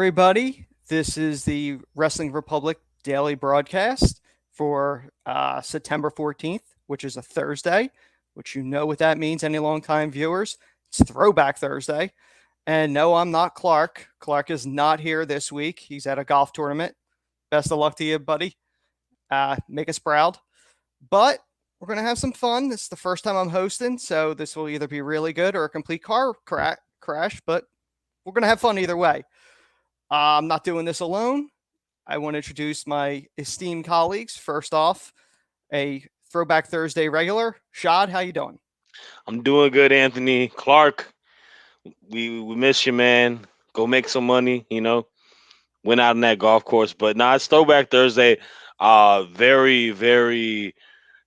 everybody. This is the Wrestling Republic daily broadcast for September 14th, which is a Thursday, which you know what that means, any long-time viewers. It's Throwback Thursday. And no, I'm not Clark. Clark is not here this week. He's at a golf tournament. Best of luck to you, buddy. Make us proud. But we're going to have some fun. This is the first time I'm hosting, so this will either be really good or a complete car crash, but we're going to have fun either way. I'm not doing this alone. I want to introduce my esteemed colleagues. First off, a Throwback Thursday regular, Shad. How you doing? I'm doing good, Anthony. Clark, we miss you, man. Go make some money, went out on that golf course. But nah, it's Throwback Thursday. Very, very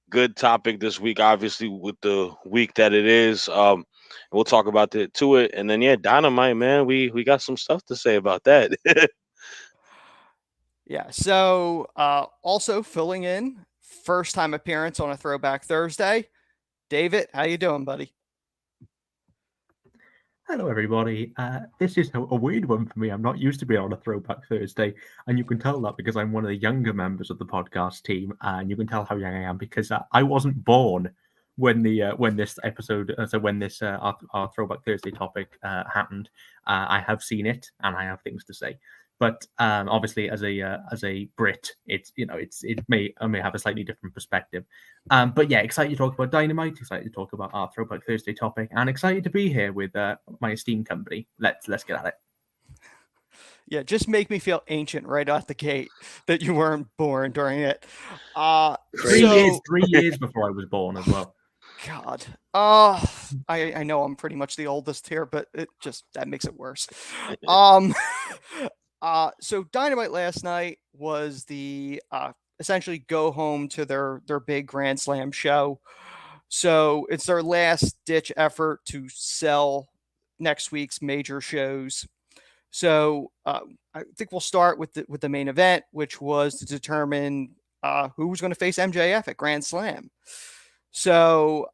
good topic this week, obviously, with the week that it is. We'll talk about it. And then Dynamite, man. We got some stuff to say about that. Yeah. So also filling in, first time appearance on a Throwback Thursday. David, how you doing, buddy? Hello, everybody. This is a weird one for me. I'm not used to being on a Throwback Thursday, and you can tell that because I'm one of the younger members of the podcast team, and you can tell how young I am because I wasn't born when this episode, our Throwback Thursday topic happened. I have seen it, and I have things to say. But obviously, as a Brit, it may have a slightly different perspective. But yeah, excited to talk about Dynamite, excited to talk about our Throwback Thursday topic, and excited to be here with my esteemed company. Let's get at it. Yeah, just make me feel ancient right out the gate that you weren't born during it. 3 years before I was born as well. God. I know I'm pretty much the oldest here, but that makes it worse. So Dynamite last night was the essentially go home to their big Grand Slam show. So it's their last ditch effort to sell next week's major shows. So I think we'll start with the main event, which was to determine who was going to face MJF at Grand Slam. So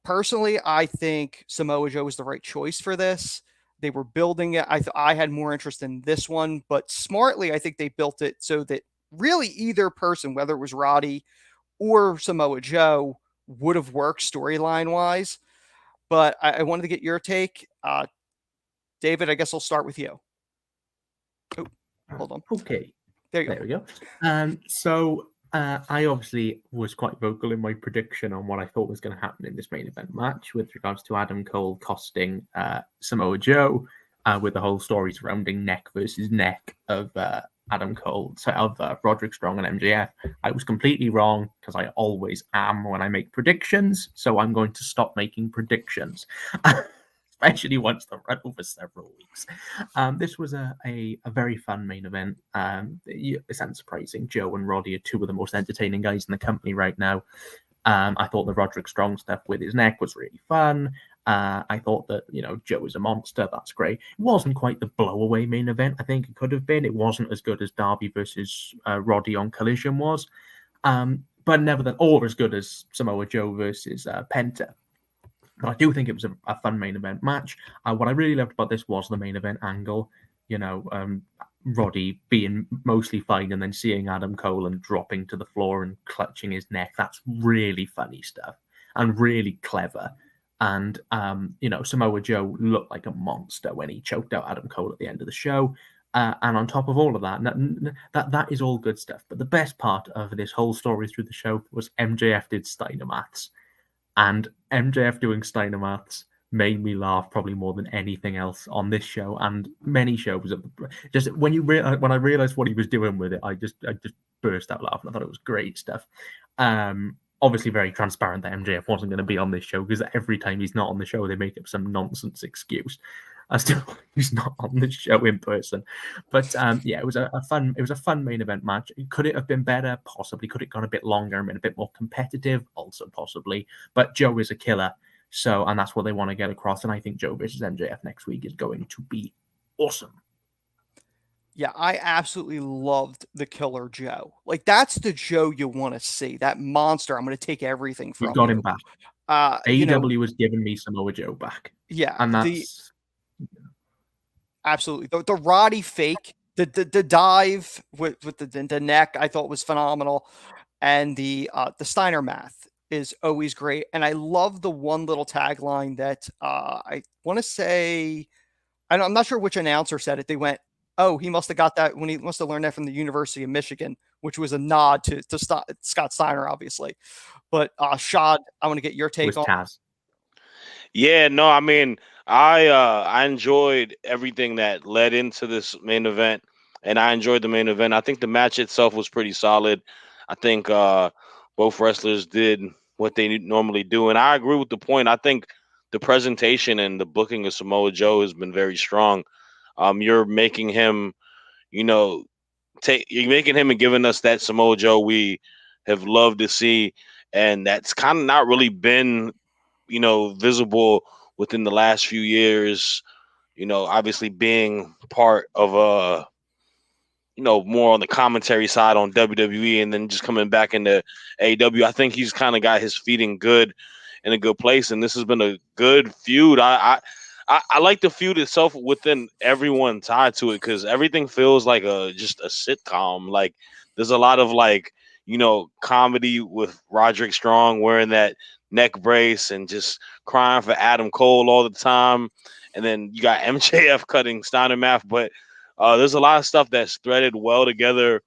personally, I think Samoa Joe was the right choice for this. They were building it. I had more interest in this one, but smartly, I think they built it so that really either person, whether it was Roddy or Samoa Joe, would have worked storyline wise. But I wanted to get your take. David, I guess I'll start with you. Oh, hold on. Okay. There we go. So I obviously was quite vocal in my prediction on what I thought was going to happen in this main event match with regards to Adam Cole costing Samoa Joe with the whole story surrounding neck versus neck of Adam Cole, of Roderick Strong and MJF. I was completely wrong because I always am when I make predictions, so I'm going to stop making predictions. Especially once they're run over several weeks. This was a very fun main event. It's unsurprising. Joe and Roddy are two of the most entertaining guys in the company right now. I thought the Roderick Strong stuff with his neck was really fun. I thought that, Joe is a monster. That's great. It wasn't quite the blow-away main event I think it could have been. It wasn't as good as Darby versus Roddy on Collision was. But nevertheless, or as good as Samoa Joe versus Penta. But I do think it was a fun main event match. What I really loved about this was the main event angle. Roddy being mostly fine and then seeing Adam Cole and dropping to the floor and clutching his neck. That's really funny stuff and really clever. And, Samoa Joe looked like a monster when he choked out Adam Cole at the end of the show. And on top of all of that is all good stuff. But the best part of this whole story through the show was MJF did Steiner Maths. And MJF doing Steiner Maths made me laugh probably more than anything else on this show and many shows. Just when I realized what he was doing with it, I just burst out laughing. I thought it was great stuff. Obviously very transparent that MJF wasn't going to be on this show because every time he's not on the show, they make up some nonsense excuse as to why he's not on the show in person. But it was a fun main event match. Could it have been better? Possibly. Could it have gone a bit longer and been a bit more competitive? Also possibly. But Joe is a killer. So, and that's what they want to get across. And I think Joe versus MJF next week is going to be awesome. Yeah, I absolutely loved the Killer Joe. Like, that's the Joe you want to see. That monster. I'm going to take everything from you. Got him back. AEW was giving me Samoa Joe back. Yeah. And that's... absolutely. The Roddy fake, the dive with the neck, I thought was phenomenal, and the Steiner math is always great. And I love the one little tagline that I want to say, I'm not sure which announcer said it. They went, "Oh, he must have got that when he must have learned that from the University of Michigan," which was a nod to Scott Steiner, obviously. But Shad, I want to get your take Was on. Taz. Yeah, no, I mean, I enjoyed everything that led into this main event, and I enjoyed the main event. I think the match itself was pretty solid. I think both wrestlers did what they normally do, and I agree with the point. I think the presentation and the booking of Samoa Joe has been very strong. You're making him, you know, you're making him and giving us that Samoa Joe we have loved to see, and that's kind of not really been visible within the last few years. Obviously being part of more on the commentary side on WWE, and then just coming back into AEW. I think he's kind of got his feet in a good place, and this has been a good feud. I like the feud itself within everyone tied to it, because everything feels like just a sitcom. Like there's a lot of comedy with Roderick Strong wearing that neck brace and just crying for Adam Cole all the time, and then you got MJF cutting Steiner math. But there's a lot of stuff that's threaded well together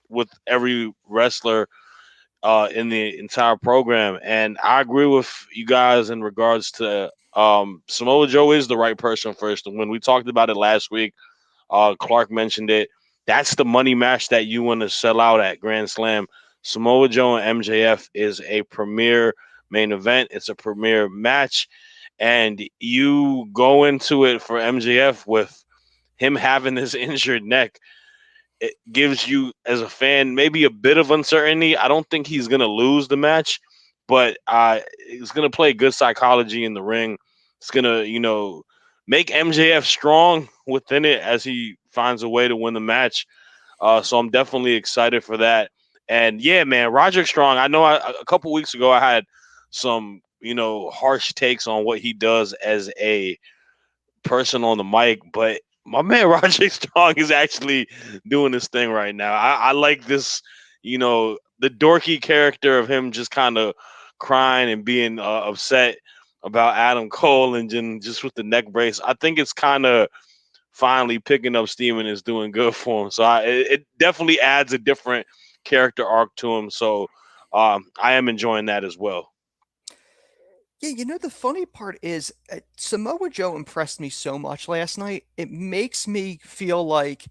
with every wrestler in the entire program. And I agree with you guys in regards to Samoa Joe is the right person first. And when we talked about it last week, Clark mentioned it. That's the money match that you want to sell out at Grand Slam. Samoa Joe and MJF is a premier main event. It's a premier match. And you go into it for MJF with him having this injured neck. It gives you, as a fan, maybe a bit of uncertainty. I don't think he's going to lose the match, but he's going to play good psychology in the ring. It's going to, make MJF strong within it as he finds a way to win the match. So I'm definitely excited for that. And yeah, man, Roderick Strong, I know a couple weeks ago I had some, harsh takes on what he does as a person on the mic, but my man Roderick Strong is actually doing this thing right now. I like this, the dorky character of him just kind of crying and being upset about Adam Cole, and then just with the neck brace. I think it's kind of finally picking up steam and is doing good for him. So it definitely adds a different character arc to him. So I am enjoying that as well. Yeah, the funny part is Samoa Joe impressed me so much last night. It makes me feel like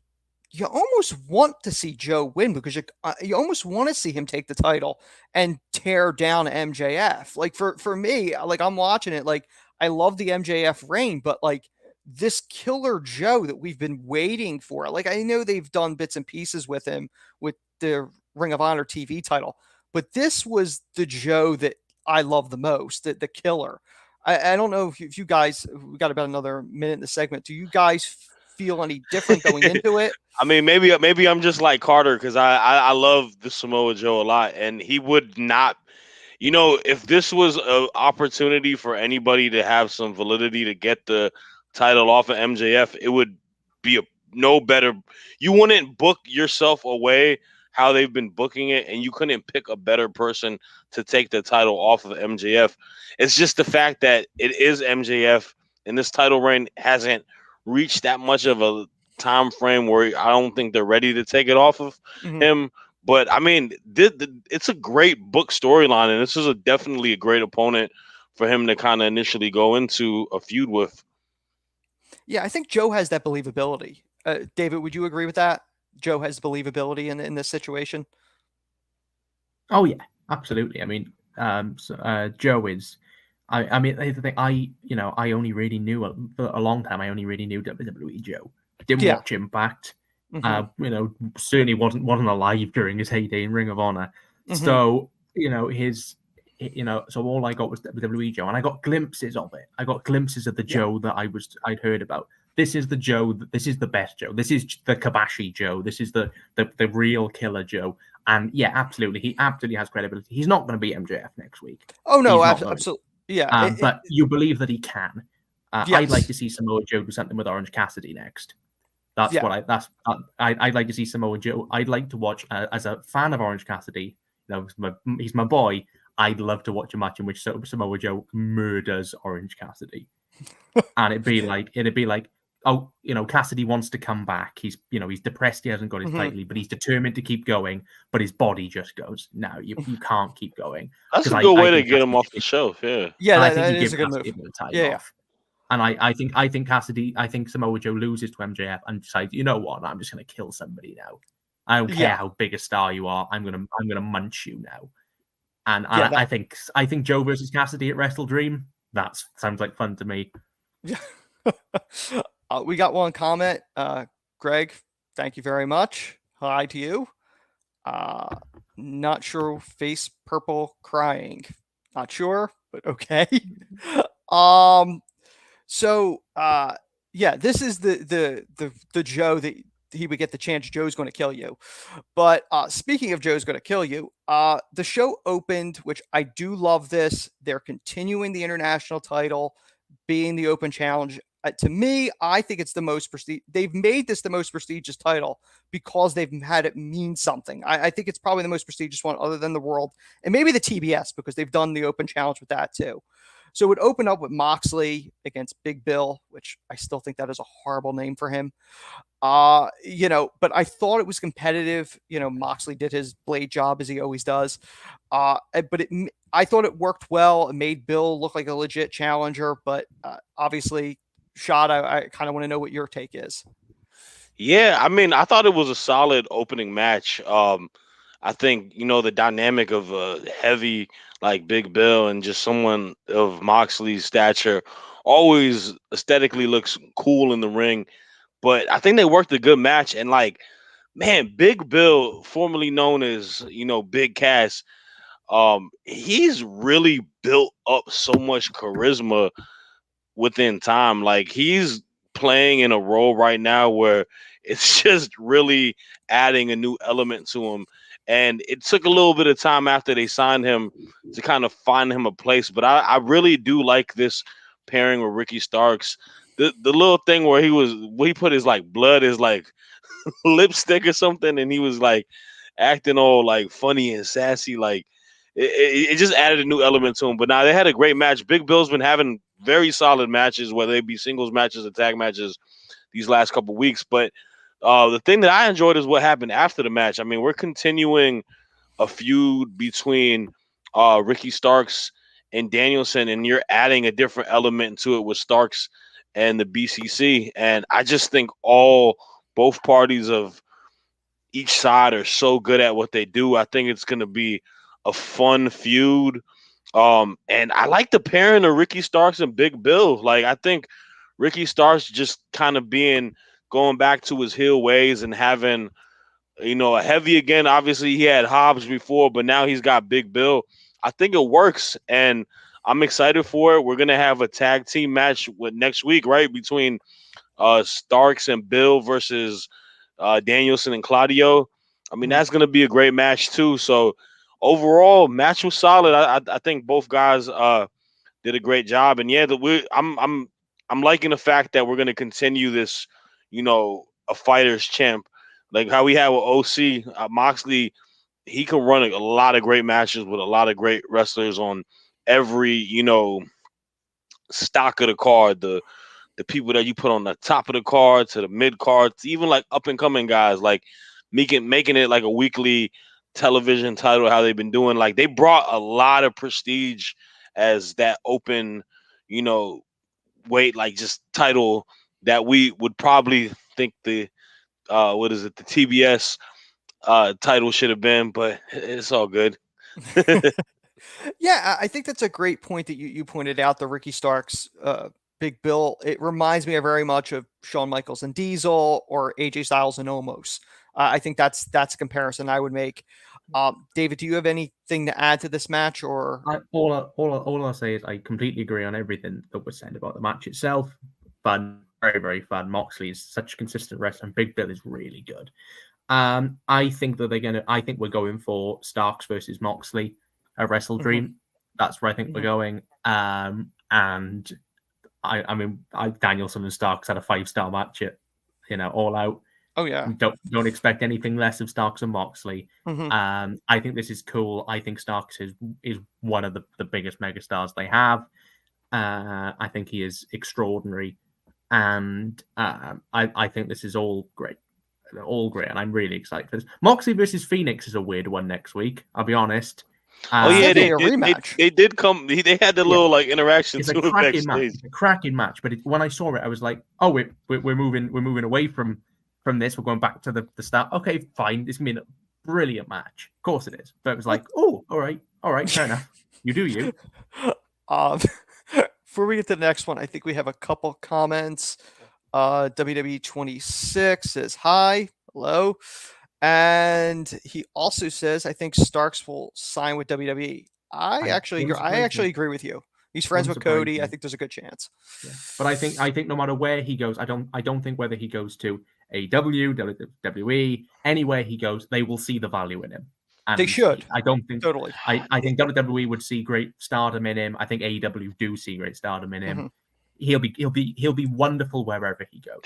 you almost want to see Joe win, because you almost want to see him take the title and tear down MJF. Like for me, like I'm watching it, like I love the MJF reign, but like this Killer Joe that we've been waiting for. Like I know they've done bits and pieces with him with the Ring of Honor TV title, but this was the Joe that I love the most, the Killer. I don't know if you guys, we got about another minute in the segment. Do you guys feel any different going into it? I mean, maybe I'm just like Carter, because I love the Samoa Joe a lot, and he would not, if this was an opportunity for anybody to have some validity to get the title off of MJF, it would be no better. You wouldn't book yourself away how they've been booking it, and you couldn't pick a better person to take the title off of MJF. It's just the fact that it is MJF, and this title reign hasn't reached that much of a time frame where I don't think they're ready to take it off of him. But I mean, it's a great book storyline, and this is definitely a great opponent for him to kind of initially go into a feud with. Yeah, I think Joe has that believability. David, would you agree with that? Joe has believability in this situation. Oh yeah, absolutely. I mean, Joe is. I mean, the thing, I only really knew for a long time. I only really knew WWE Joe. I didn't watch Impact. Certainly wasn't alive during his heyday in Ring of Honor. So so all I got was WWE Joe, and I got glimpses of it. I got glimpses of the Joe that I'd heard about. This is the Joe. This is the best Joe. This is the Kabashi Joe. This is the real Killer Joe. And yeah, absolutely, he absolutely has credibility. He's not going to beat MJF next week. Oh no, absolutely. Yeah, but you believe that he can. I'd like to see Samoa Joe do something with Orange Cassidy next. That's what I'd like to see Samoa Joe. I'd like to watch as a fan of Orange Cassidy. He's my boy. I'd love to watch a match in which Samoa Joe murders Orange Cassidy, and it'd be like, oh, Cassidy wants to come back. He's depressed. He hasn't got his title, but he's determined to keep going. But his body just goes, no, you can't keep going. That's a good way to get him off the shelf. Yeah, that is a good move. Off. And I think Samoa Joe loses to MJF and decides, you know what, I'm just going to kill somebody now. I don't care how big a star you are. I'm gonna munch you now. And I think Joe versus Cassidy at Wrestle Dream, that sounds like fun to me. Yeah. We got one comment. Greg, thank you very much. Hi to you. Not sure. Face purple crying. Not sure, but okay. So this is the Joe that he would get the chance. Joe's going to kill you. But speaking of Joe's going to kill you, the show opened, which I do love this. They're continuing the international title being the open challenge. To me, I think it's the most prestige. They've made this the most prestigious title because they've had it mean something. I think it's probably the most prestigious one other than the world and maybe the TBS because they've done the open challenge with that too. So it would open up with Moxley against Big Bill, which I still think that is a horrible name for him. But I thought it was competitive. Moxley did his blade job as he always does. But I thought it worked well. It made Bill look like a legit challenger, but obviously, Shad, I kind of want to know what your take is. Yeah, I mean, I thought it was a solid opening match. I think, the dynamic of a heavy like Big Bill and just someone of Moxley's stature always aesthetically looks cool in the ring. But I think they worked a good match. And man, Big Bill, formerly known as, Big Cass, he's really built up so much charisma within time. Like he's playing in a role right now where it's just really adding a new element to him. And it took a little bit of time after they signed him to kind of find him a place. But I really do like this pairing with Ricky Starks. The little thing where he put his blood is lipstick or something, and he was acting all funny and sassy. It just added a new element to him. But now they had a great match. Big Bill's been having very solid matches, whether they be singles matches or tag matches these last couple weeks. But the thing that I enjoyed is what happened after the match. I mean, we're continuing a feud between Ricky Starks and Danielson, and you're adding a different element to it with Starks and the BCC. And I just think both parties of each side are so good at what they do. I think it's going to be a fun feud. And I like the pairing of Ricky Starks and Big Bill. I think Ricky Starks just kind of going back to his heel ways and having, a heavy again. Obviously, he had Hobbs before, but now he's got Big Bill. I think it works, and I'm excited for it. We're going to have a tag team match next week, right, between Starks and Bill versus Danielson and Claudio. I mean, that's going to be a great match, too. So, overall, match was solid. I think both guys did a great job. And, yeah, I'm liking the fact that we're going to continue this, a fighter's champ, like how we had with OC. Moxley, he can run a lot of great matches with a lot of great wrestlers on every, stock of the card, the people that you put on the top of the card to the mid card, to even up and coming guys, making it like a weekly television title, how they've been doing. They brought a lot of prestige as that open, weight, just title that we would probably think the TBS title should have been, but it's all good. Yeah, I think that's a great point that you pointed out, the Ricky Starks, Big Bill. It reminds me very much of Shawn Michaels and Diesel or AJ Styles and Omos. I think that's a comparison I would make. David, do you have anything to add to this match? Or all I'll say is I completely agree on everything that was said about the match itself. Fun, very, very fun. Moxley is such a consistent wrestler, and Big Bill is really good. I think we're going for Starks versus Moxley at Wrestle Dream. That's where I think we're going. And Danielson and Starks had a 5-star match at, All Out. Oh yeah. Don't expect anything less of Starks and Moxley. Mm-hmm. I think this is cool. I think Starks is one of the biggest megastars they have. I think he is extraordinary, and I think this is all great. All great, and I'm really excited for this. Moxley versus Phoenix is a weird one next week. I'll be honest. Oh yeah, Definitely a rematch. they did come. They had the little like interaction It's a too cracking match. backstage. It's a cracking match. But when I saw it, I was like, "Oh, we're moving away from this. We're going back to the start. Okay, fine. It's gonna be a brilliant match. Of course it is." But it was like, "Oh, all right, fair enough. You do you." Before we get to the next one, I think we have a couple comments. WWE 26 says hi, hello, and he also says, "I think Starks will sign with WWE." I actually agree with you. He's friends with Cody. I think there's a good chance. Yeah. But I think no matter where he goes, I don't think whether he goes to AEW, WWE, anywhere he goes, they will see the value in him. And they should. I don't think totally. I think WWE would see great stardom in him. I think AEW do see great stardom in him. Mm-hmm. He'll be wonderful wherever he goes.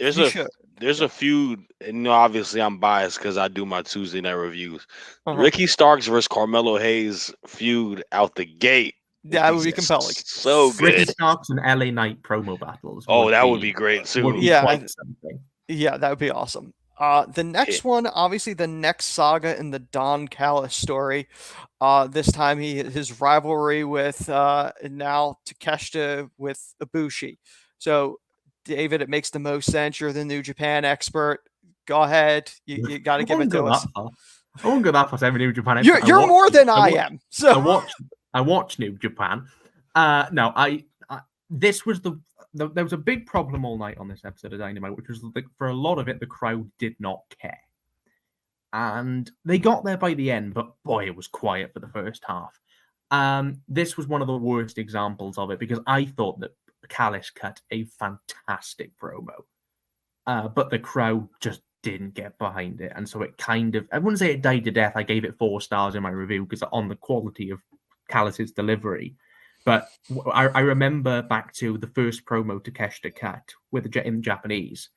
There's a feud, and obviously I'm biased because I do my Tuesday night reviews. Uh-huh. Ricky Starks versus Carmelo Hayes feud out the gate. That would be compelling. So good. Ricky Starks and LA Knight promo battles. That would be great too. Yeah, that would be awesome. The next one, obviously, the next saga in the Don Callis story. This time, his rivalry with now Takeshita with Ibushi. So, David, it makes the most sense. You're the New Japan expert. Go ahead. You got to give it to us. I won't go that far. I'm New Japan expert. You're more than I am. So I watch New Japan. This was there was a big problem all night on this episode of Dynamite, which was for a lot of it, the crowd did not care. And they got there by the end, but boy, it was quiet for the first half. This was one of the worst examples of it because I thought that Callis cut a fantastic promo. But the crowd just didn't get behind it. And so it kind of, I wouldn't say it died to death. I gave it 4 stars in my review because on the quality of Callis's delivery. But I remember back to the first promo Takeshita cut in Japanese,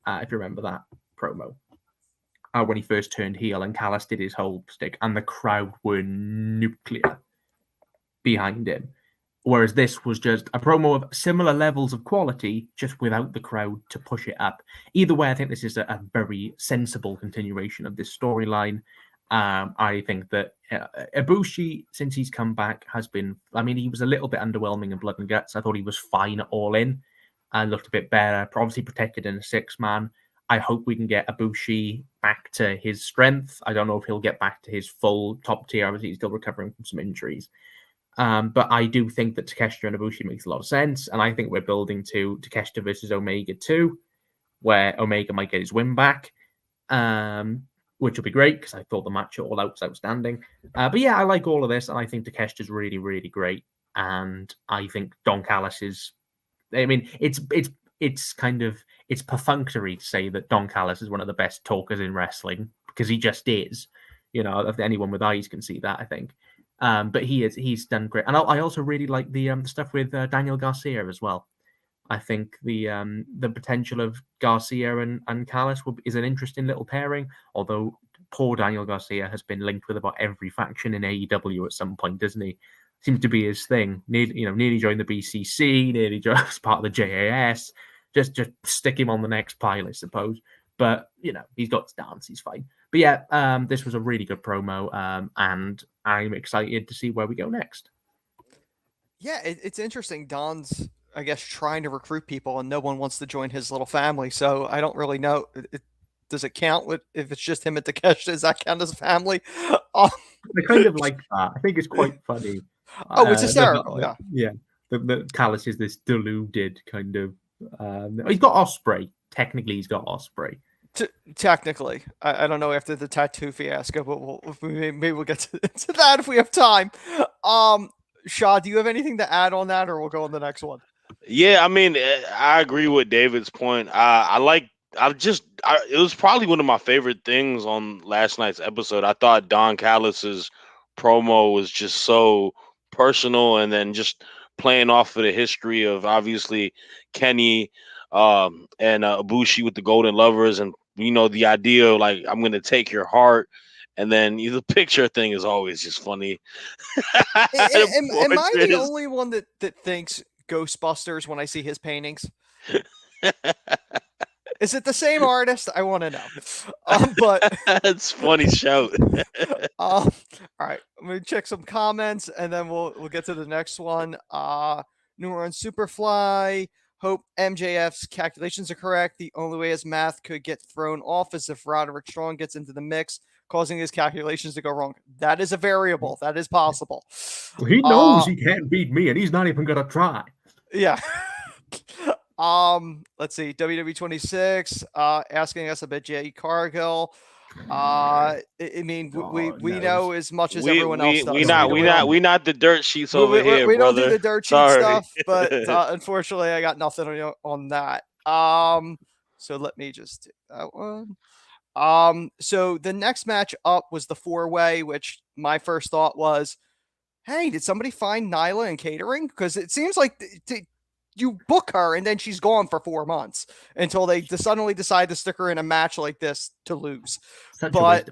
if you remember that promo, when he first turned heel and Callis did his whole stick, and the crowd were nuclear behind him. Whereas this was just a promo of similar levels of quality, just without the crowd to push it up. Either way, I think this is a very sensible continuation of this storyline. I think that Ibushi, since he's come back, has been... I mean, he was a little bit underwhelming in Blood and Guts. I thought he was fine at All In and looked a bit better. Obviously protected in a 6-man. I hope we can get Ibushi back to his strength. I don't know if he'll get back to his full top tier. Obviously, he's still recovering from some injuries. But I do think that Takeshita and Ibushi makes a lot of sense. And I think we're building to Takeshita versus Omega 2, where Omega might get his win back. Which will be great because I thought the match at All Out was outstanding. But yeah, I like all of this, and I think Takeshita's really, really great. And I think Don Callis is... I mean, it's kind of... It's perfunctory to say that Don Callis is one of the best talkers in wrestling, because he just is. You know, if anyone with eyes can see that, I think. But he's done great. And I also really like the stuff with Daniel Garcia as well. I think the potential of Garcia and Callis is an interesting little pairing, although poor Daniel Garcia has been linked with about every faction in AEW at some point, doesn't he? Seems to be his thing. Nearly joined the BCC, nearly joined as part of the JAS. Just stick him on the next pile, I suppose. But, he's got his dance, he's fine. But yeah, this was a really good promo, and I'm excited to see where we go next. Yeah, it's interesting. Don's, I guess, trying to recruit people, and no one wants to join his little family. So I don't really know. Does it count if it's just him and Takeshita? Does that count as a family? I kind of like that. I think it's quite funny. It's hysterical. Yeah. The Callis is this deluded kind of. He's got Osprey. Technically, he's got Osprey. Technically, I don't know after the tattoo fiasco, but maybe we'll get to that if we have time. Shad, do you have anything to add on that, or we'll go on the next one? Yeah, I mean, I agree with David's point. It was probably one of my favorite things on last night's episode. I thought Don Callis's promo was just so personal, and then just playing off of the history of obviously Kenny and Ibushi with the Golden Lovers, and the idea of like I'm gonna take your heart, and then the picture thing is always just funny. Am I the Portraits. only one that thinks Ghostbusters when I see his paintings? Is it the same artist? I want to know. But It's funny shout. all right, I'm gonna check some comments and then we'll get to the next one. New Orleans Superfly. Hope MJF's calculations are correct. The only way his math could get thrown off is if Roderick Strong gets into the mix, causing his calculations to go wrong. That is a variable. That is possible. Well, he knows he can't beat me, and he's not even gonna try. Yeah. Let's see. WWE 26 asking us about Jay Cargill. I mean, we know as much as everyone else does. We not the dirt sheets over here, we brother. don't do the dirt sheet stuff, but unfortunately, I got nothing on that. So let me just take that one. So the next match up was the 4-way, which my first thought was, hey, did somebody find Nyla in catering? Because it seems like you book her and then she's gone for 4 months until they suddenly decide to stick her in a match like this to lose. But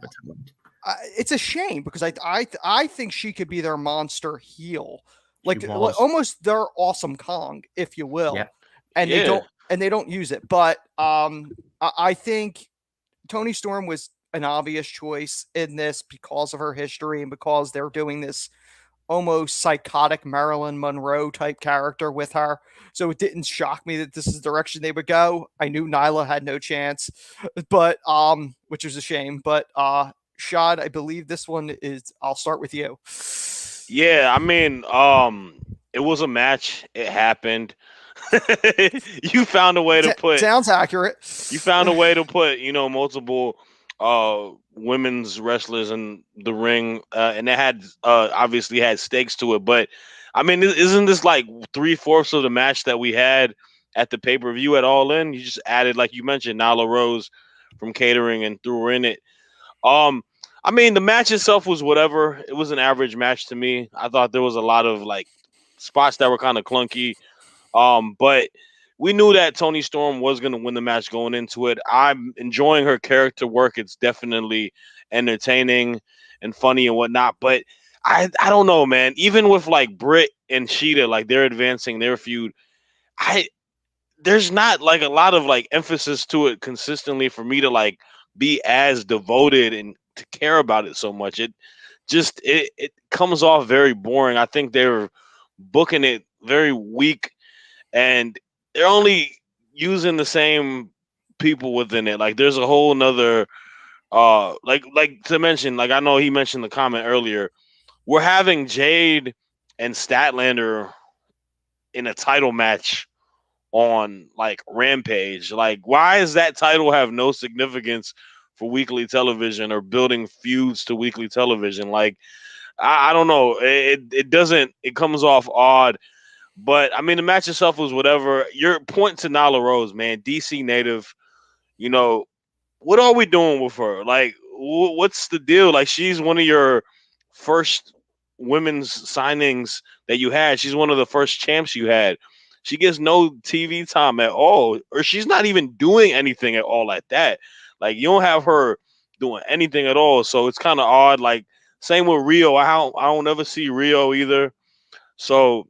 it's a shame because I think she could be their monster heel, like almost their Awesome Kong, if you will. Yeah. And they don't use it. But I think Toni Storm was an obvious choice in this because of her history and because they're doing this almost psychotic Marilyn Monroe type character with her. So it didn't shock me that this is the direction they would go. I knew Nyla had no chance, but which was a shame. But Shad, I believe this one is, I'll start with you. Yeah, I mean, it was a match. It happened. You found a way to put sounds accurate. You found a way to put, multiple women's wrestlers in the ring, and it had obviously had stakes to it. But I mean, isn't this like 3/4 of the match that we had at the pay-per-view at All In? You just added, like you mentioned, Nyla Rose from catering and threw her in it. I mean, the match itself was whatever. It was an average match to me. I thought there was a lot of like spots that were kind of clunky. But we knew that Toni Storm was going to win the match going into it. I'm enjoying her character work. It's definitely entertaining and funny and whatnot. But I don't know, man. Even with like Britt and Shida, like they're advancing their feud, there's not like a lot of like emphasis to it consistently for me to like be as devoted and to care about it so much. It comes off very boring. I think they're booking it very weak, and they're only using the same people within it. Like there's a whole nother like to mention, like I know he mentioned the comment earlier. We're having Jade and Statlander in a title match on like Rampage. Like, why does that title have no significance for weekly television or building feuds to weekly television? Like, I don't know. It doesn't. It comes off odd. But I mean, the match itself was whatever. Your point to Nyla Rose, man, DC native. What are we doing with her? Like, what's the deal? Like, she's one of your first women's signings that you had. She's one of the first champs you had. She gets no TV time at all, or she's not even doing anything at all at that. Like, you don't have her doing anything at all. So it's kind of odd. Like, same with Rio. I don't ever see Rio either. So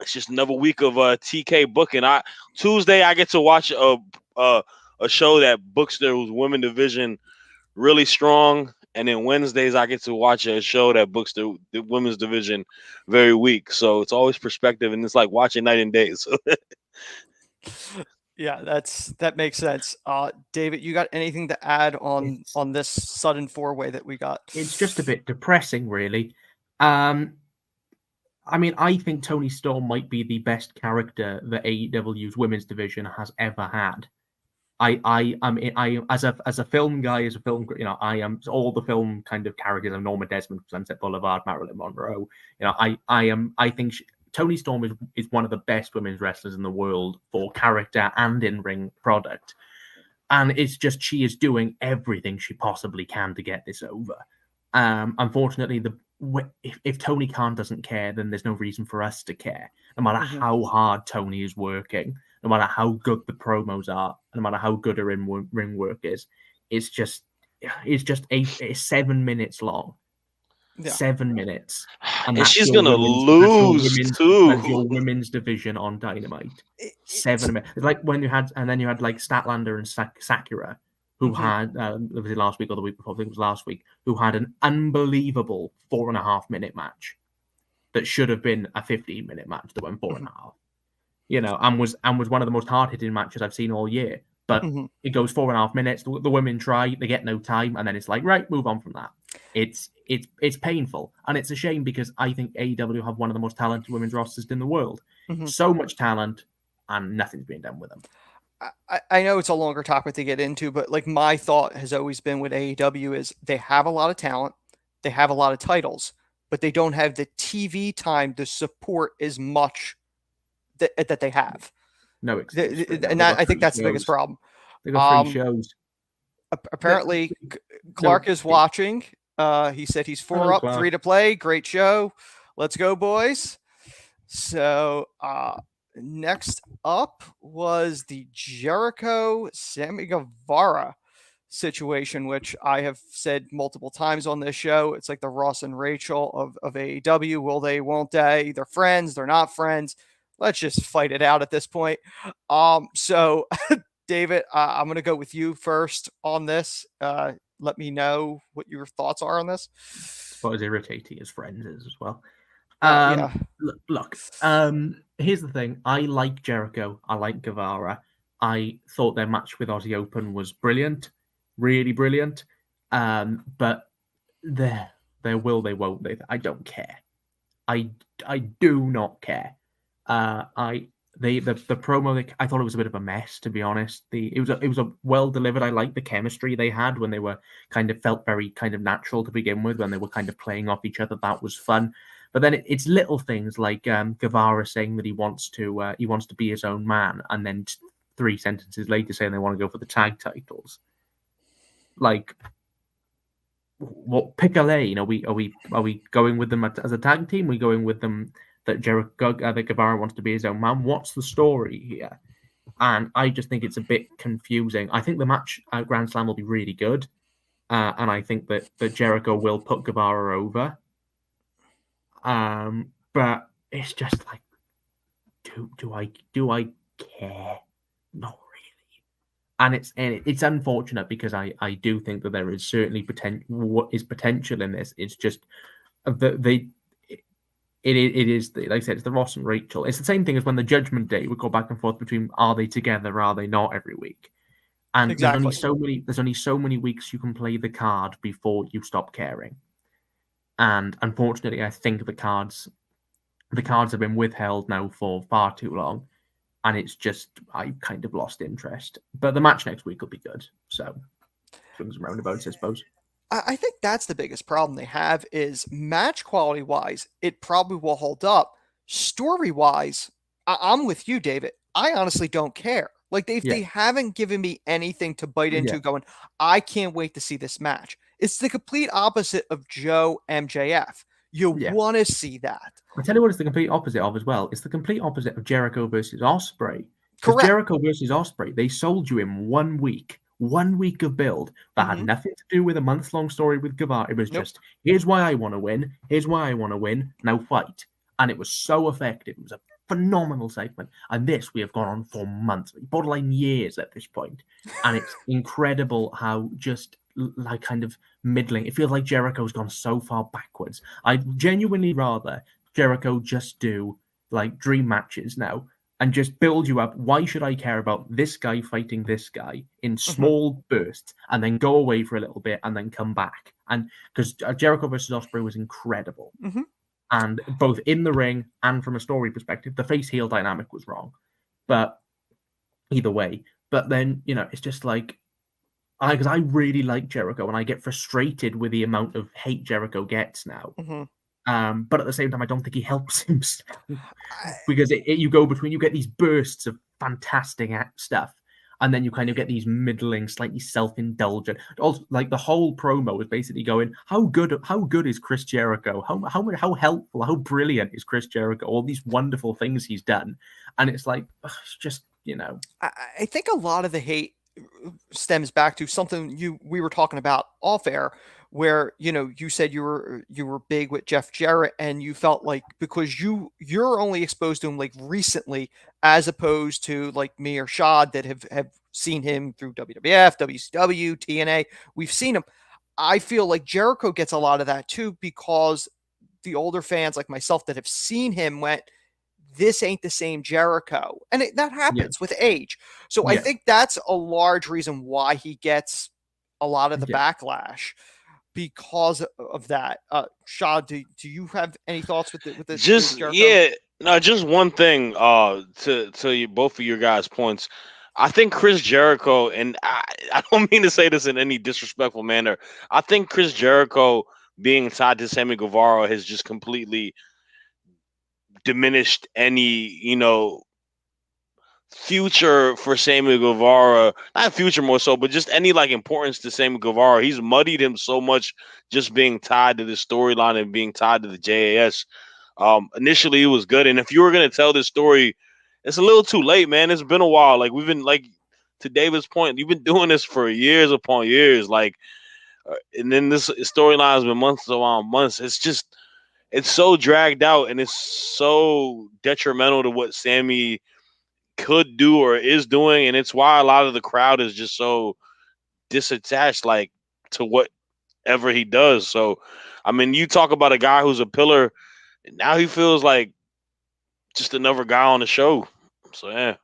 it's just another week of TK booking. Tuesday I get to watch a show that books their women division really strong, and then Wednesdays I get to watch a show that books the women's division very weak. So it's always perspective, and it's like watching night and day. So yeah, that makes sense. David, you got anything to add on this sudden 4-way that we got? It's just a bit depressing, really. I mean, I think Toni Storm might be the best character that AEW's women's division has ever had. I as a film guy, I am all the film kind of characters of Norma Desmond, Sunset Boulevard, Marilyn Monroe. I think Toni Storm is one of the best women's wrestlers in the world for character and in-ring product. And it's she is doing everything she possibly can to get this over. Unfortunately, if Tony Khan doesn't care, then there's no reason for us to care. No matter Mhm. how hard Tony is working, no matter how good the promos are, no matter how good her ring work is, it's just 7 minutes long. Yeah. 7 minutes. And that's she's your gonna women's- lose That's your too. women's division on Dynamite. It- 7 minutes. It's like when you had like Statlander and Sakura, who Mhm. had was it last week or the week before? I think it was last week. Who had an unbelievable 4.5-minute match that should have been a 15-minute match that went 4.5. You know, and was one of the most hard-hitting matches I've seen all year. But Mhm. it goes 4.5 minutes. The women try, they get no time, and then it's like, right, move on from that. It's painful, and it's a shame because I think AEW have one of the most talented women's rosters in the world. Mhm. So much talent, and nothing's being done with them. I know it's a longer topic to get into, but like my thought has always been with AEW is they have a lot of talent, they have a lot of titles, but they don't have the TV time to support as much that they have. No excuse. And I think that's the biggest problem. They got 3 shows. Apparently, Clark is watching. He said he's 4 Hello, up, Clark. 3 to play. Great show. Let's go, boys. So next up was the Jericho Sammy Guevara situation, which I have said multiple times on this show. It's like the Ross and Rachel of AEW. Will they, won't they? They're friends, they're not friends. Let's just fight it out at this point. So David, I'm going to go with you first on this. Let me know what your thoughts are on this. What as irritating as friends is as well. Yeah. Look, here's the thing. I like Jericho. I like Guevara. I thought their match with Aussie Open was brilliant, really brilliant. But their will, they won't. I don't care. I do not care. The promo, I thought it was a bit of a mess, to be honest. It was a well delivered. I liked the chemistry they had when they were felt very kind of natural to begin with, when they were kind of playing off each other. That was fun. But then it's little things like Guevara saying that he wants to be his own man, and then 3 sentences later saying they want to go for the tag titles. Like, what? Pick a lane. Are we going with them as a tag team? Are we going with them that that Guevara wants to be his own man? What's the story here? And I just think it's a bit confusing. I think the match at Grand Slam will be really good, and I think that Jericho will put Guevara over. But it's just like, do I care? Not really. And it's unfortunate because I do think that there is certainly potential in this. It's just it is like I said, it's the Ross and Rachel. It's the same thing as when the Judgment Day would go back and forth between are they together, are they not every week. And Exactly. there's only so many weeks you can play the card before you stop caring. And unfortunately, I think the cards have been withheld now for far too long, and it's just I kind of lost interest. But the match next week will be good, so swings and roundabouts, I suppose. I think that's the biggest problem they have is match quality wise, it probably will hold up. Story wise, I'm with you, David. I honestly don't care. Like they haven't given me anything to bite into going, I can't wait to see this match. It's the complete opposite of Joe MJF. You want to see that. I tell you what, it's the complete opposite of as well. It's the complete opposite of Jericho versus Ospreay. Correct. Jericho versus Ospreay, they sold you in 1 week. 1 week of build that had nothing to do with a month-long story with Guevara. It was just, here's why I want to win. Here's why I want to win. Now fight. And it was so effective. It was a phenomenal segment. And this we have gone on for months, borderline years at this point. And it's incredible how just like kind of middling. It feels like Jericho's gone so far backwards. I'd genuinely rather Jericho just do like dream matches now and just build you up. Why should I care about this guy fighting this guy in small bursts and then go away for a little bit and then come back? And because Jericho versus Ospreay was incredible. And both in the ring and from a story perspective, the face-heel dynamic was wrong. But either way. But then, it's just like, because I really like Jericho and I get frustrated with the amount of hate Jericho gets now. But at the same time, I don't think he helps himself because you get these bursts of fantastic stuff, And then you kind of get these middling, slightly self-indulgent. Also, like the whole promo is basically going, how good is Chris Jericho? How helpful, how brilliant is Chris Jericho? All these wonderful things he's done, and it's like, it's just, you know. I think a lot of the hate stems back to something we were talking about off air, where you said you were big with Jeff Jarrett, and you felt like because you're only exposed to him like recently, as opposed to like me or Shad that have seen him through WWF, WCW, TNA. We've seen him. I feel like Jericho gets a lot of that too, because the older fans like myself that have seen him went, this ain't the same Jericho. And that happens with age. So I think that's a large reason why he gets a lot of the backlash because of that. Shad, do you have any thoughts with this? Just just one thing to you, both of your guys' points. I think Chris Jericho, and I don't mean to say this in any disrespectful manner, I think Chris Jericho being tied to Sammy Guevara has just completely diminished any, future for Sammy Guevara. Not future more so, but just any like importance to Sammy Guevara. He's muddied him so much just being tied to the storyline and being tied to the JAS. Initially it was good, and if you were gonna tell this story, it's a little too late, man. It's been a while. Like we've been, like, to David's point, you've been doing this for years upon years. Like, and then this storyline has been months upon months. It's so dragged out, and it's so detrimental to what Sammy could do or is doing, and it's why a lot of the crowd is just so disattached, like, to whatever he does. So, I mean, you talk about a guy who's a pillar, and now he feels like just another guy on the show. So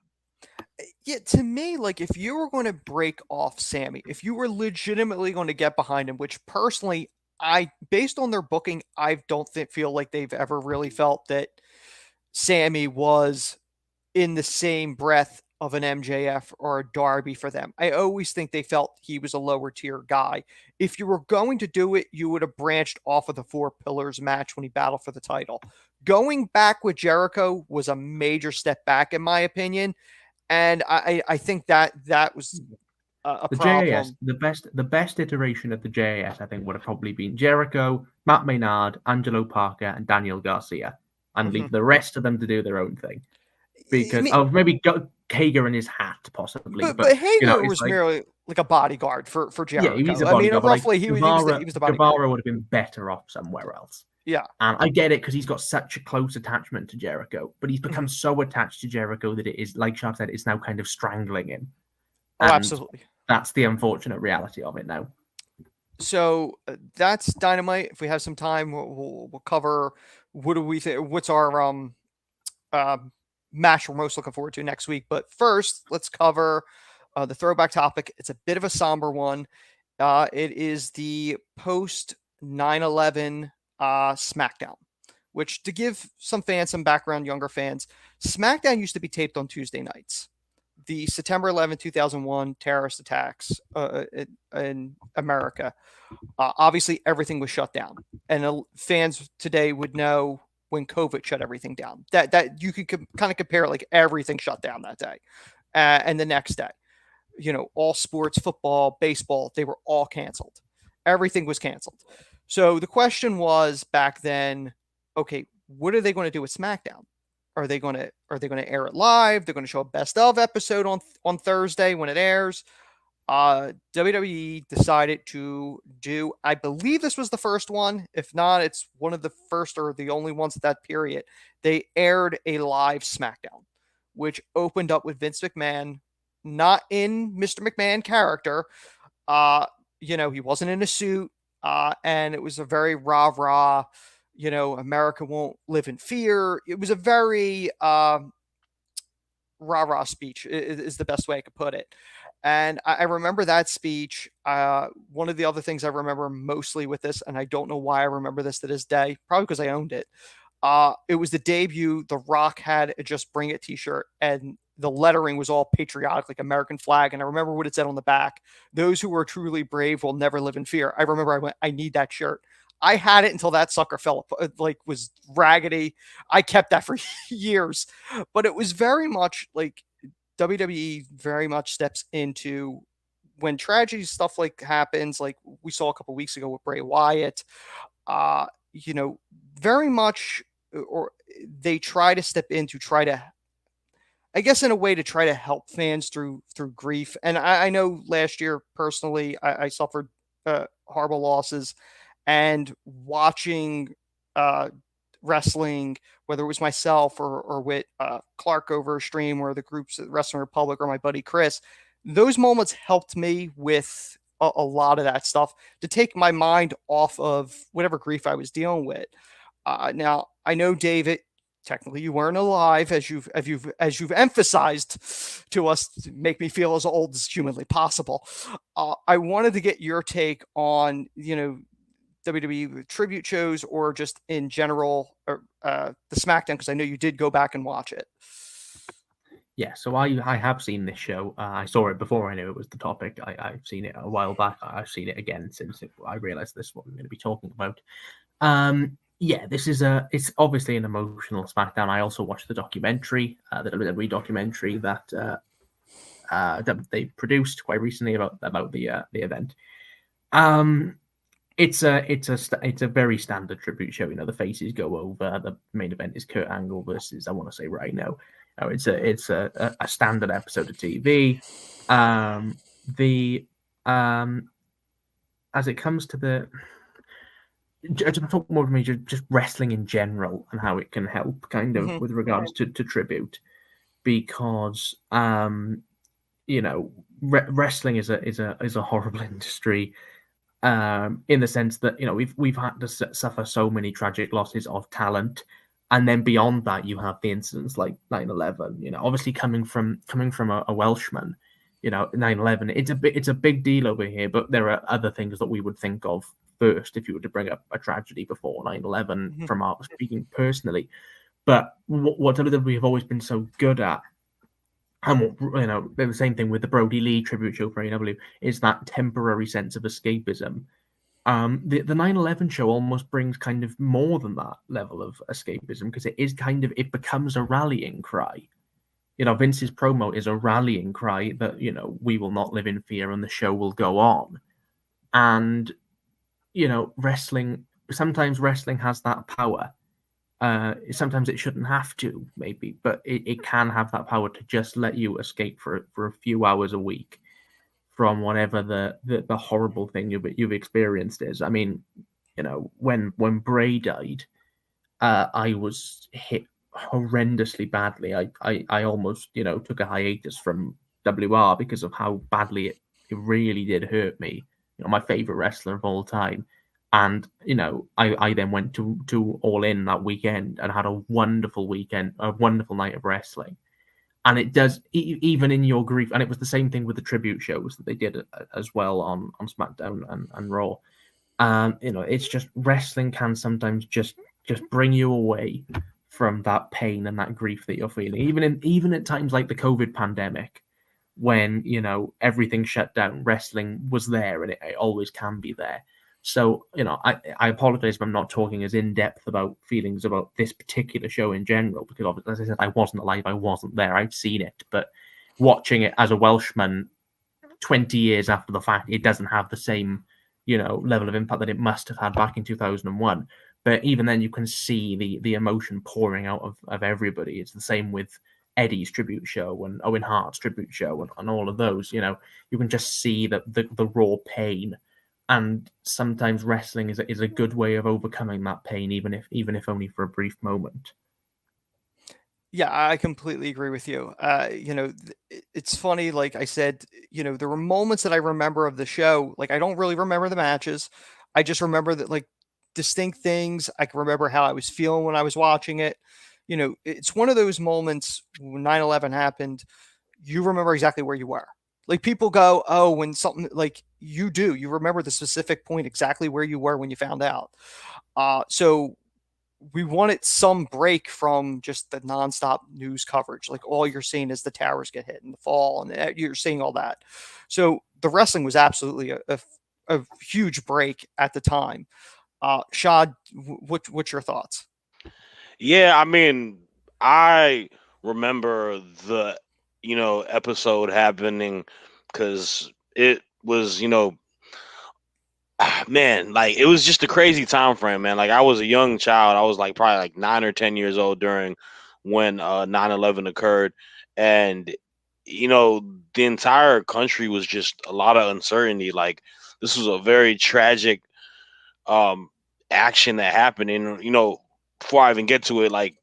yeah, to me, like, if you were going to break off Sammy, if you were legitimately going to get behind him, which personally, based on their booking, I don't feel like they've ever really felt that Sammy was in the same breath of an MJF or a Darby for them. I always think they felt he was a lower tier guy. If you were going to do it, you would have branched off of the Four Pillars match when he battled for the title. Going back with Jericho was a major step back, in my opinion. And I think that was a the problem. JAS, the best iteration of the JAS, I think, would have probably been Jericho, Matt Maynard, Angelo Parker, and Daniel Garcia, and leave the rest of them to do their own thing. Because maybe Hager in his hat, possibly. But Hager was like, merely like a bodyguard for Jericho. Yeah, he's a bodyguard. Roughly, he was the bodyguard. Guevara would have been better off somewhere else. Yeah. And I get it, because he's got such a close attachment to Jericho, but he's become so attached to Jericho that it is, like Shad said, it's now kind of strangling him. And absolutely. That's the unfortunate reality of it now. So that's Dynamite. If we have some time, we'll cover what do we think, what's our match we're most looking forward to next week. But first, let's cover the throwback topic. It's a bit of a somber one. It is the post 9/11 SmackDown, which, to give some fans some background, younger fans, SmackDown used to be taped on Tuesday nights. The September 11, 2001 terrorist attacks in America, obviously everything was shut down. And fans today would know when COVID shut everything down. That you could kind of compare it, like everything shut down that day. And the next day, all sports, football, baseball, they were all canceled. Everything was canceled. So the question was back then, okay, what are they going to do with SmackDown? Are they going to air it live? They're going to show a best of episode on Thursday when it airs. WWE decided to do, I believe this was the first one. If not, it's one of the first or the only ones at that period. They aired a live SmackDown, which opened up with Vince McMahon, not in Mr. McMahon character. He wasn't in a suit. And it was a very rah-rah, America won't live in fear. It was a very rah-rah speech is the best way I could put it. And I remember that speech. One of the other things I remember mostly with this, and I don't know why I remember this to this day, probably because I owned it. It was the debut. The Rock had a Just Bring It t-shirt, and the lettering was all patriotic, like American flag. And I remember what it said on the back: "Those who are truly brave will never live in fear." I remember I went, I need that shirt. I had it until that sucker was raggedy. I kept that for years, but it was very much like WWE very much steps into when tragedy stuff like happens, like we saw a couple weeks ago with Bray Wyatt. You know, very much, or they try to step in to try to, I guess, in a way to try to help fans through grief. And I know last year personally, I suffered horrible losses, and watching uh, wrestling, whether it was myself or with Clark over a stream or the groups at Wrestling Republic or my buddy Chris, those moments helped me with a lot of that stuff to take my mind off of whatever grief I was dealing with. Now I know, David, technically you weren't alive, as you've emphasized to us to make me feel as old as humanly possible. I wanted to get your take on, WWE tribute shows or just in general, or the SmackDown, because I know you did go back and watch it. Yeah, so I have seen this show. I saw it before I knew it was the topic. I've seen it a while back. I've seen it again since I realized this is what we're going to be talking about. Yeah, it's obviously an emotional SmackDown. I also watched the documentary, the WWE documentary that they produced quite recently about the event. It's a very standard tribute show. The faces go over. The main event is Kurt Angle versus, I want to say right now. It's a standard episode of TV. As it comes to the, to talk more of me, just wrestling in general and how it can help, kind of with regards to tribute, because wrestling is a horrible industry. In the sense that we've had to suffer so many tragic losses of talent, and then beyond that you have the incidents like 9/11. Obviously coming from a Welshman, 9/11, it's a big deal over here, but there are other things that we would think of first if you were to bring up a tragedy before 9/11 from our speaking personally. But what WWE have always been so good at, and the same thing with the Brody Lee tribute show for AEW, is that temporary sense of escapism. The 9/11 show almost brings kind of more than that level of escapism, because it becomes a rallying cry. Vince's promo is a rallying cry that, we will not live in fear and the show will go on. And, sometimes wrestling has that power. Sometimes it shouldn't have to, maybe, but it can have that power to just let you escape for a few hours a week from whatever the horrible thing you've experienced is. I mean, when Bray died, I was hit horrendously badly. I almost took a hiatus from WR because of how badly it really did hurt me. My favorite wrestler of all time. And, I then went to All In that weekend and had a wonderful weekend, a wonderful night of wrestling. And it does, even in your grief, and it was the same thing with the tribute shows that they did as well on SmackDown and Raw. It's just, wrestling can sometimes just bring you away from that pain and that grief that you're feeling. Even at times like the COVID pandemic, when, everything shut down, wrestling was there, and it always can be there. So, I apologize if I'm not talking as in-depth about feelings about this particular show in general, because obviously, as I said, I wasn't alive, I wasn't there, I've seen it. But watching it as a Welshman 20 years after the fact, it doesn't have the same, level of impact that it must have had back in 2001. But even then, you can see the emotion pouring out of everybody. It's the same with Eddie's tribute show and Owen Hart's tribute show and all of those. You can just see the raw pain. And sometimes wrestling is a good way of overcoming that pain, even if only for a brief moment. Yeah, I completely agree with you. It's funny, like I said, there were moments that I remember of the show. Like, I don't really remember the matches. I just remember that, like, distinct things. I can remember how I was feeling when I was watching it. It's one of those moments when 9/11 happened, you remember exactly where you were. Like, people go, oh, when something, like, you remember the specific point exactly where you were when you found out. So we wanted some break from just the nonstop news coverage. Like, all you're seeing is the towers get hit and the fall, and you're seeing all that. So the wrestling was absolutely a huge break at the time. Shad, what's your thoughts? Yeah, I mean, I remember episode happening, because it was, man, like it was just a crazy time frame, man. Like I was a young child. I was like probably like 9 or 10 years old during when 9/11 occurred, and the entire country was just a lot of uncertainty. Like this was a very tragic um action that happened, and before I even get to it, like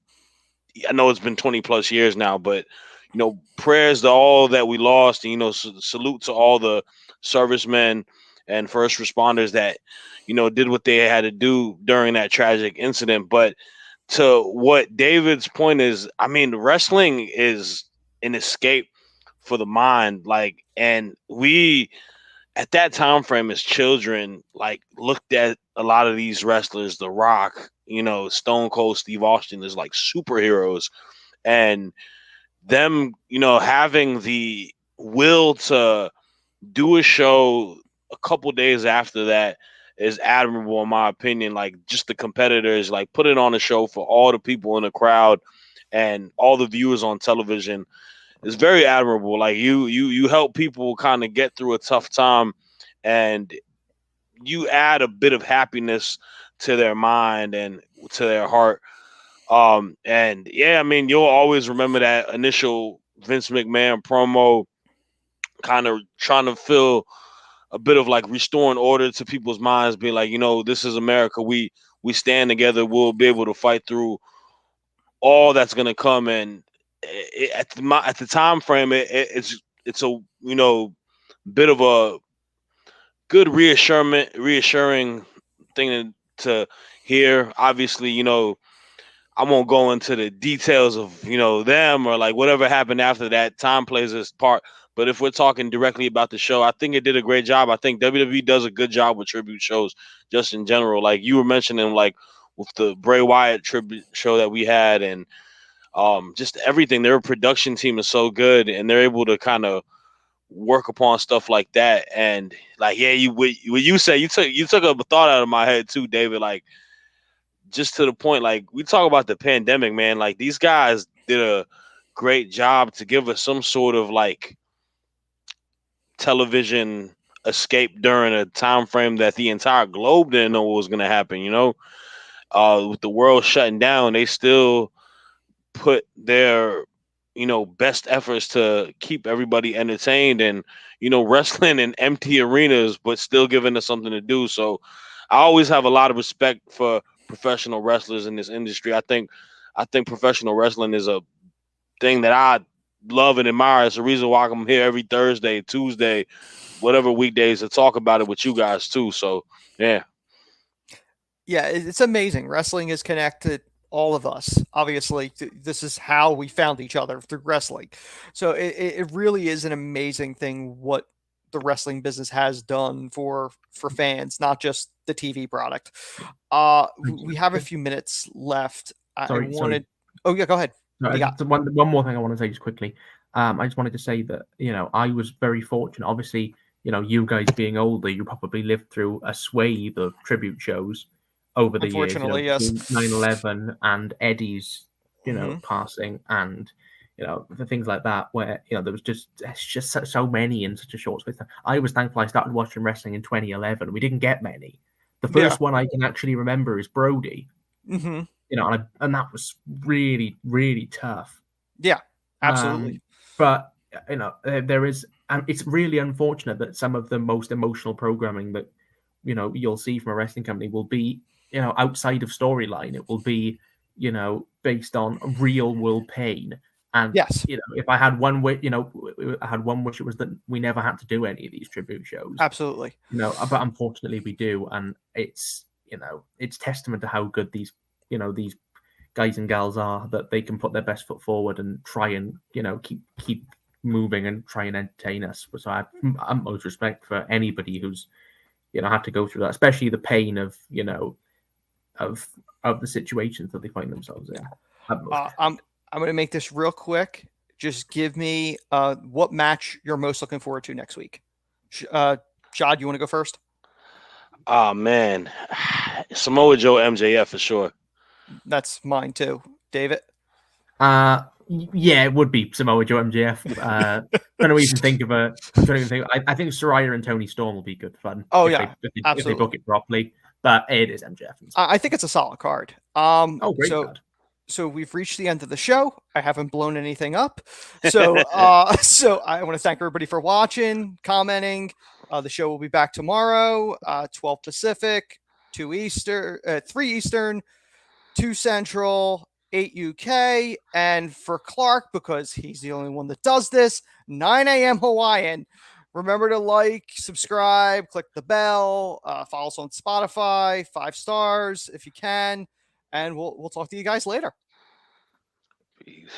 I know it's been 20 plus years now, but prayers to all that we lost, and salute to all the servicemen and first responders that did what they had to do during that tragic incident. But to what David's point is, I mean, wrestling is an escape for the mind, like, and we at that time frame as children, like, looked at a lot of these wrestlers, The Rock, Stone Cold Steve Austin, as like superheroes, and them, having the will to do a show a couple days after that is admirable, in my opinion. Like, just the competitors, like, put it on a show for all the people in the crowd and all the viewers on television is very admirable. Like, you help people kind of get through a tough time, and you add a bit of happiness to their mind and to their heart. And yeah, I mean, you'll always remember that initial Vince McMahon promo, kind of trying to feel a bit of like restoring order to people's minds, being like, this is America. We stand together. We'll be able to fight through all that's gonna come. And at the time frame, it's a bit of a good reassuring thing to hear. Obviously, I won't go into the details of them or like whatever happened after that. Time plays its part. But if we're talking directly about the show, I think it did a great job. I think WWE does a good job with tribute shows, just in general. Like you were mentioning, like with the Bray Wyatt tribute show that we had, and just everything. Their production team is so good, and they're able to kind of work upon stuff like that. And like, yeah, what you say, you took a thought out of my head too, David. Like, just to the point, like we talk about the pandemic, man. Like these guys did a great job to give us some sort of like television escape during a time frame that the entire globe didn't know what was going to happen. With the world shutting down, they still put their best efforts to keep everybody entertained, and wrestling in empty arenas but still giving us something to do. So I always have a lot of respect for professional wrestlers in this industry. I think professional wrestling is a thing that I love and admire. It's the reason why I'm here every Thursday, Tuesday, whatever weekdays, to talk about it with you guys too. So yeah. Yeah, it's amazing. Wrestling has connected all of us. Obviously, this is how we found each other, through wrestling. So it really is an amazing thing what the wrestling business has done for fans, not just the TV product. We have a few minutes left. Sorry. Oh yeah, go ahead. One more thing I want to say just quickly. I just wanted to say that I was very fortunate. Obviously, you guys being older, you probably lived through a swathe of tribute shows over the years. Unfortunately, yes. 9/11 and Eddie's, passing, and the things like that, where there was just so many in such a short space of time. I was thankful I started watching wrestling in 2011. We didn't get many. The first one I can actually remember is Brody. Mm-hmm. And that was really, really tough. Yeah, absolutely. But there is, and it's really unfortunate that some of the most emotional programming that you'll see from a wrestling company will be outside of storyline. It will be based on real world pain. And yes, if I had one wish, I had one wish, it was that we never had to do any of these tribute shows. Absolutely. But unfortunately we do, and it's it's testament to how good these guys and gals are, that they can put their best foot forward and try and keep moving and try and entertain us. So I have utmost respect for anybody who's had to go through that, especially the pain of of the situations that they find themselves in. I'm going to make this real quick. Just give me what match you're most looking forward to next week. Shad, you want to go first? Oh man, Samoa Joe MJF for sure. That's mine too. David? Yeah, it would be Samoa Joe MJF. Don't even think of a. Don't even think. I think Soraya and Tony Storm will be good fun. Oh, if yeah, if they absolutely. book it properly. But it is MJF. I think it's a solid card. Oh, great so card. so we've reached the end of the show. I haven't blown anything up. So so I want to thank everybody for watching, commenting. The show will be back tomorrow, 12 Pacific, 2 Eastern, 3 Eastern, 2 Central, 8 UK, and for Clark, because he's the only one that does this, 9 a.m. Hawaiian. Remember to like, subscribe, click the bell, follow us on Spotify, 5 stars if you can, and we'll talk to you guys later. Peace.